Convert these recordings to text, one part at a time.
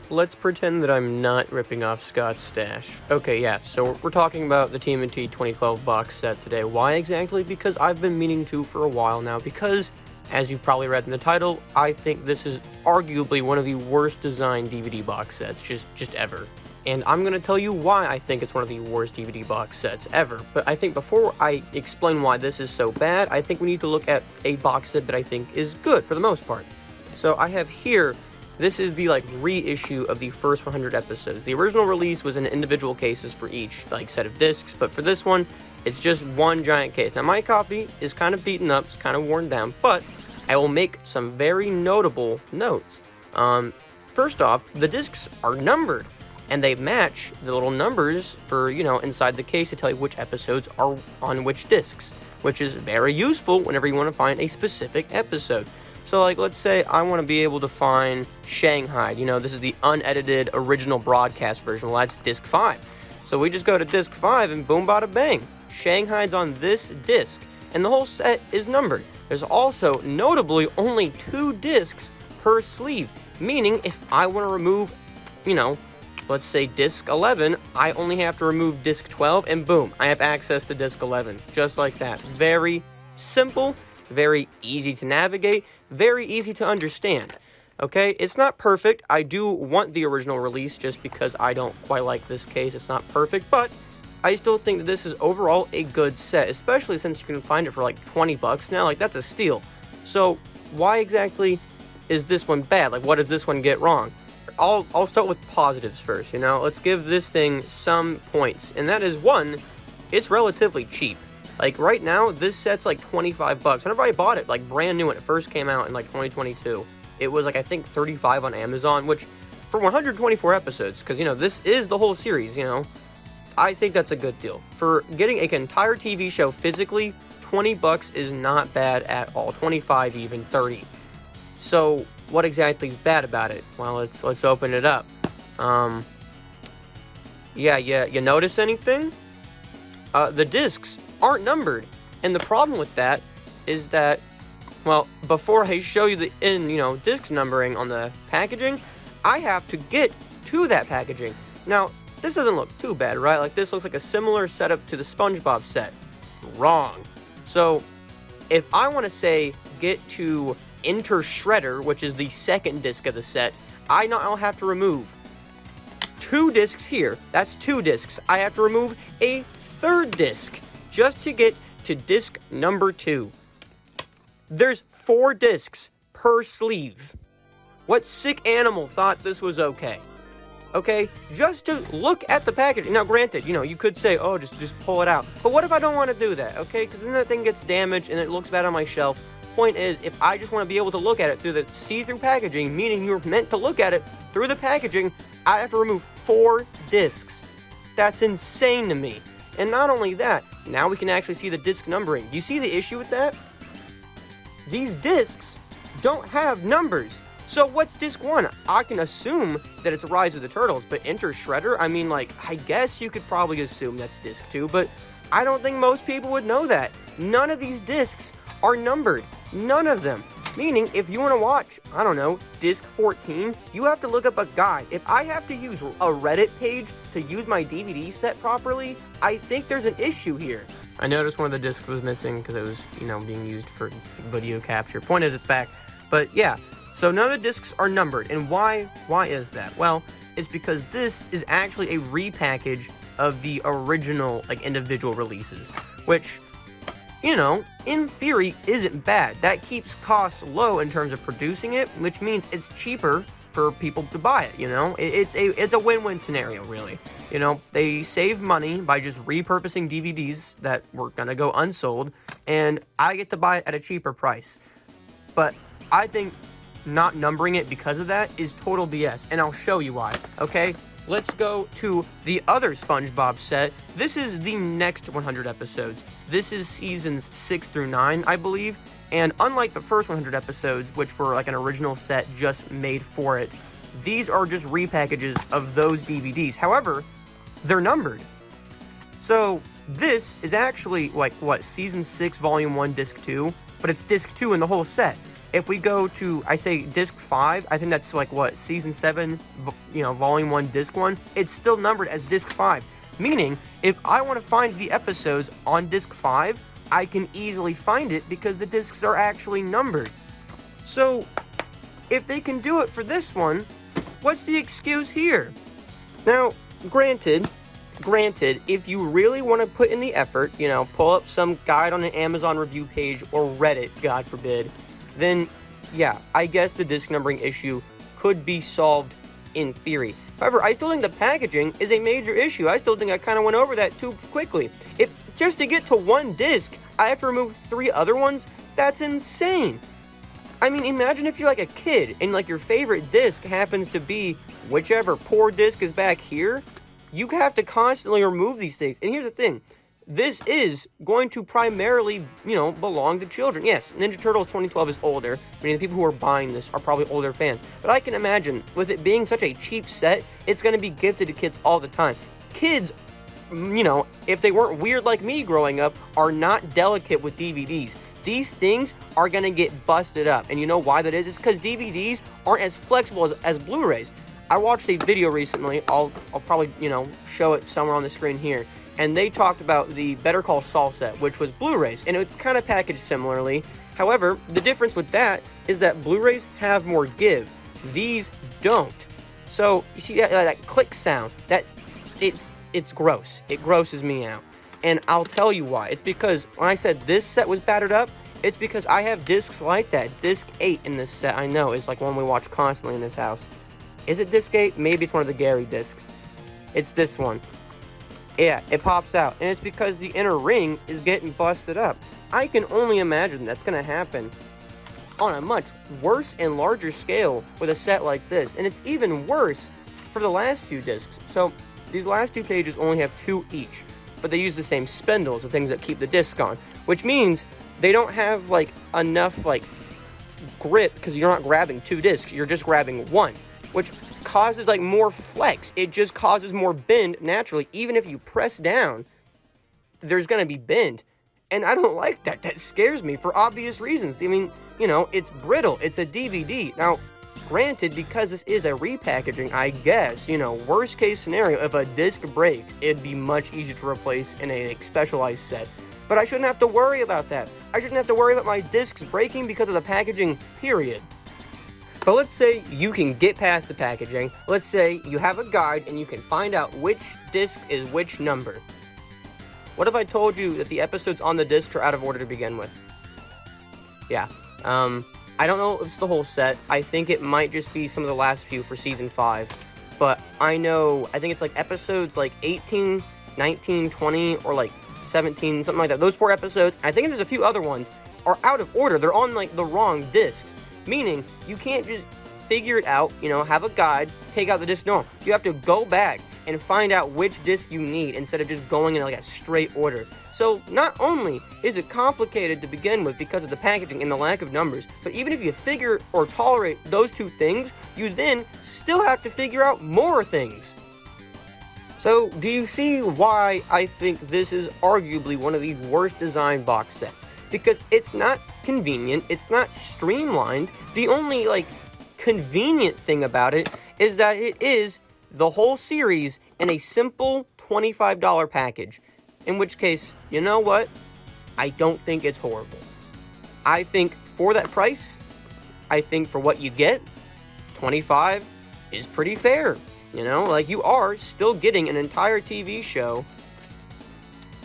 let's pretend that I'm not ripping off Scott's stash. Okay, yeah, so we're talking about the TMNT 2012 box set today. Why exactly? Because I've been meaning to for a while now, because, as you've probably read in the title, I think this is arguably one of the worst designed DVD box sets, just ever. And I'm going to tell you why I think it's one of the worst DVD box sets ever. But I think before I explain why this is so bad, I think we need to look at a box set that I think is good for the most part. So I have here, this is the reissue of the first 100 episodes. The original release was in individual cases for each set of discs, but for this one, it's just one giant case. Now my copy is kind of beaten up, it's kind of worn down, but I will make some very notable notes. First off, the discs are numbered, and they match the little numbers for, inside the case to tell you which episodes are on which discs, which is very useful whenever you want to find a specific episode. So, let's say I want to be able to find Shanghai. This is the unedited original broadcast version. Well, that's disc 5. So we just go to disc 5 and boom, bada, bang. Shanghai's on this disc, and the whole set is numbered. There's also, notably, only 2 discs per sleeve, meaning if I want to remove, let's say disc 11, I only have to remove disc 12, and boom, I have access to disc 11, just like that. Very simple, very easy to navigate, very easy to understand. Okay, it's not perfect. I do want the original release just because I don't quite like this case. It's not perfect, but I still think that this is overall a good set, especially since you can find it for $20 now. That's a steal. So why exactly is this one bad? What does this one get wrong? I'll start with positives first, Let's give this thing some points. And that is, one, it's relatively cheap. Right now, this set's $25. Whenever I bought it, brand new when it first came out in 2022, it was I think $35 on Amazon, which for 124 episodes, because this is the whole series, I think that's a good deal. For getting an entire TV show physically, $20 is not bad at all. 25, even 30. So what exactly is bad about it? Well, let's open it up. Yeah, you notice anything? The discs aren't numbered, and the problem with that is that, well, before I show you the disc numbering on the packaging, I have to get to that packaging. Now, this doesn't look too bad, right? This looks like a similar setup to the SpongeBob set. Wrong. So, if I want to say get to Enter Shredder, which is the second disc of the set, I now have to remove 2 discs here. That's 2 discs. I have to remove a 3rd disc just to get to disc number 2. There's 4 discs per sleeve. What sick animal thought this was okay? Okay, just to look at the packaging. Now, granted, you could say, oh, just pull it out. But what if I don't want to do that, okay? Because then that thing gets damaged and it looks bad on my shelf. Point is, if I just want to be able to look at it through the see-through packaging, meaning you're meant to look at it through the packaging, I have to remove 4 discs. That's insane to me. And not only that, now we can actually see the disc numbering. Do you see the issue with that? These discs don't have numbers. So what's disc 1? I can assume that it's Rise of the Turtles, but Enter Shredder, I guess you could probably assume that's disc 2, but I don't think most people would know that. None of these discs are numbered. None of them. Meaning, if you want to watch, I don't know, disc 14, you have to look up a guide. If I have to use a Reddit page to use my DVD set properly, I think there's an issue here. I noticed one of the discs was missing because it was, being used for video capture. Point is, it's back. But yeah, so none of the discs are numbered. And why is that? Well, it's because this is actually a repackage of the original, individual releases, which, in theory, isn't bad. That keeps costs low in terms of producing it, which means it's cheaper for people to buy it, It's a win-win scenario, really. They save money by just repurposing DVDs that were gonna go unsold, and I get to buy it at a cheaper price. But I think not numbering it because of that is total BS, and I'll show you why, okay? Let's go to the other SpongeBob set. This is the next 100 episodes. This is seasons 6 through 9, I believe. And unlike the first 100 episodes, which were an original set just made for it, these are just repackages of those DVDs. However, they're numbered. So this is actually season 6, volume 1, disc 2, but it's disc 2 in the whole set. if we go to, I say disc 5, I think that's like what, season 7, volume 1, disc 1, it's still numbered as disc 5. Meaning, if I want to find the episodes on disc 5, I can easily find it because the discs are actually numbered. So, if they can do it for this one, what's the excuse here? Now, granted, if you really want to put in the effort, pull up some guide on an Amazon review page or Reddit, God forbid, then, yeah, I guess the disc numbering issue could be solved in theory. However, I still think the packaging is a major issue. I still think I kind of went over that too quickly. If just to get to one disc, I have to remove 3 other ones, that's insane. I mean, imagine if you're like a kid and like your favorite disc happens to be whichever poor disc is back here. You have to constantly remove these things. And here's the thing. This is going to primarily, belong to children. Yes, Ninja Turtles 2012 is older. I mean, the people who are buying this are probably older fans. But I can imagine, with it being such a cheap set, it's going to be gifted to kids all the time. Kids, if they weren't weird like me growing up, are not delicate with DVDs. These things are going to get busted up. And you know why that is? It's because DVDs aren't as flexible as Blu-rays. I watched a video recently. I'll probably, show it somewhere on the screen here. And they talked about the Better Call Saul set, which was Blu-rays, and it's kind of packaged similarly. However, the difference with that is that Blu-rays have more give. These don't. So, you see that click sound, it's gross. It grosses me out. And I'll tell you why. It's because when I said this set was battered up, it's because I have discs like that. Disc 8 in this set, I know, is like one we watch constantly in this house. Is it disc 8? Maybe it's one of the Gary discs. It's this one. Yeah, it pops out, and it's because the inner ring is getting busted up. I can only imagine that's going to happen on a much worse and larger scale with a set like this, and it's even worse for the last 2 discs. So, these last 2 pages only have 2 each, but they use the same spindles, the things that keep the disc on, which means they don't have, enough, grip, because you're not grabbing 2 discs, you're just grabbing 1, which causes more flex. It just causes more bend naturally. Even if you press down, there's gonna be bend, and I don't like that. That scares me for obvious reasons. I mean, it's brittle. It's a DVD. Now, granted, because this is a repackaging, I guess, worst case scenario, if a disc breaks, it'd be much easier to replace in a specialized set. But I shouldn't have to worry about that. I shouldn't have to worry about my discs breaking because of the packaging, period. But let's say you can get past the packaging. Let's say you have a guide and you can find out which disc is which number. What if I told you that the episodes on the disc are out of order to begin with? Yeah. I don't know if it's the whole set. I think it might just be some of the last few for season 5. But I think it's episodes 18, 19, 20, or 17, something like that. Those 4 episodes, I think there's a few other ones, are out of order. They're on the wrong discs. Meaning, you can't just figure it out, have a guide, take out the disc. No, you have to go back and find out which disc you need instead of just going in a straight order. So, not only is it complicated to begin with because of the packaging and the lack of numbers, but even if you figure or tolerate those 2 things, you then still have to figure out more things. So, do you see why I think this is arguably one of the worst designed box sets? Because it's not convenient, it's not streamlined. The only, convenient thing about it is that it is the whole series in a simple $25 package. In which case, you know what? I don't think it's horrible. I think for that price, I think for what you get, $25 is pretty fair. You are still getting an entire TV show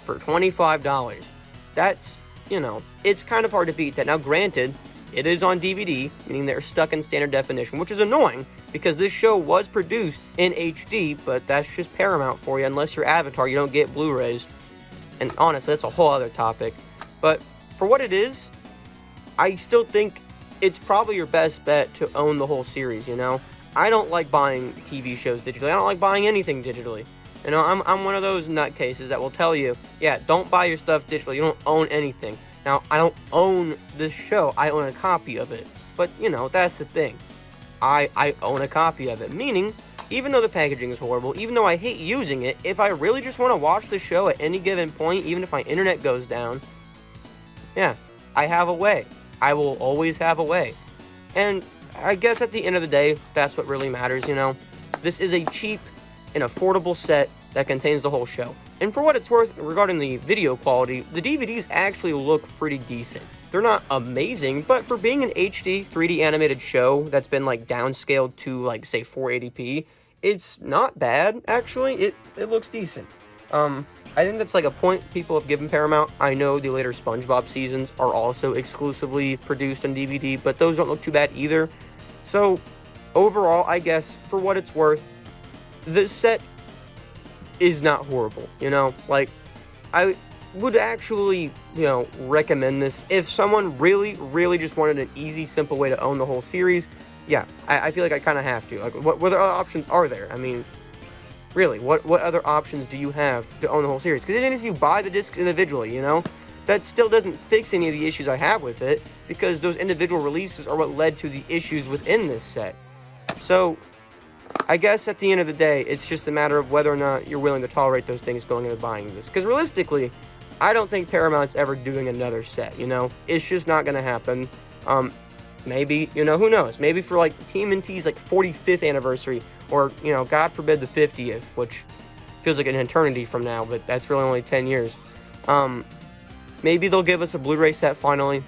for $25. That's, it's kind of hard to beat that. Now, granted, it is on DVD, meaning they're stuck in standard definition, which is annoying because this show was produced in HD, but that's just Paramount for you. Unless you're Avatar, you don't get Blu-rays. And honestly, that's a whole other topic. But for what it is, I still think it's probably your best bet to own the whole series, I don't like buying TV shows digitally. I don't like buying anything digitally. I'm one of those nutcases that will tell you, yeah, don't buy your stuff digitally. You don't own anything. Now, I don't own this show. I own a copy of it. But, that's the thing. I own a copy of it. Meaning, even though the packaging is horrible, even though I hate using it, if I really just want to watch the show at any given point, even if my internet goes down, yeah, I have a way. I will always have a way. And I guess at the end of the day, that's what really matters, you know? This is a cheap and affordable set that contains the whole show. And for what it's worth, regarding the video quality, the DVDs actually look pretty decent. They're not amazing, but for being an HD 3D animated show that's been like downscaled to like say 480p, it's not bad actually. It looks decent. I think that's like a point people have given Paramount. I know the later SpongeBob seasons are also exclusively produced on DVD, but those don't look too bad either. So overall, I guess for what it's worth, this set is not horrible, you know? Like, I would actually, you know, recommend this if someone really just wanted an easy, simple way to own the whole series. Yeah, I feel like I kind of have to. Like, what other options are there? I mean, really, what other options do you have to own the whole series? Because even if you buy the discs individually, you know, that still doesn't fix any of the issues I have with it, because those individual releases are what led to the issues within this set. So I guess at the end of the day, it's just a matter of whether or not you're willing to tolerate those things going into buying this. Because realistically, I don't think Paramount's ever doing another set, you know? It's just not going to happen. Maybe, you know, who knows? Maybe for, like, TMNT's, like, 45th anniversary, or, you know, God forbid the 50th, which feels like an eternity from now, but that's really only 10 years. Maybe they'll give us a Blu-ray set finally.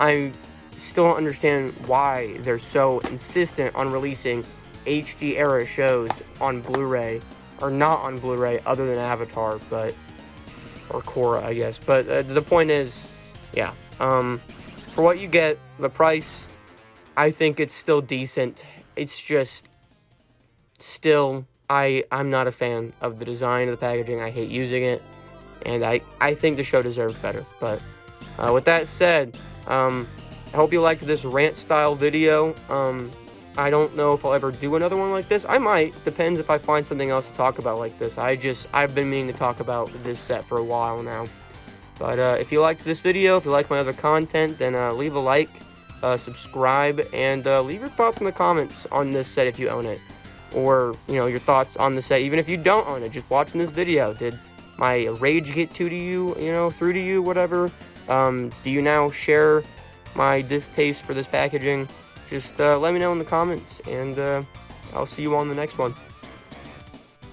I still don't understand why they're so insistent on releasing HD era shows on Blu-ray, or not on Blu-ray other than Avatar, but, or Korra, I guess. But the point is, yeah, for what you get, the price, I think it's still decent. It's just, still, I'm not a fan of the design of the packaging. I hate using it, and I think the show deserves better. But with that said, I hope you liked this rant-style video. I don't know if I'll ever do another one like this. I might. Depends if I find something else to talk about like this. I've been meaning to talk about this set for a while now. But if you liked this video, if you like my other content, then leave a like, subscribe, and leave your thoughts in the comments on this set if you own it. Or, you know, your thoughts on the set, even if you don't own it, just watching this video. Did my rage get to you, you know, through to you, whatever? Do you now share my distaste for this packaging? Just let me know in the comments, and I'll see you on the next one.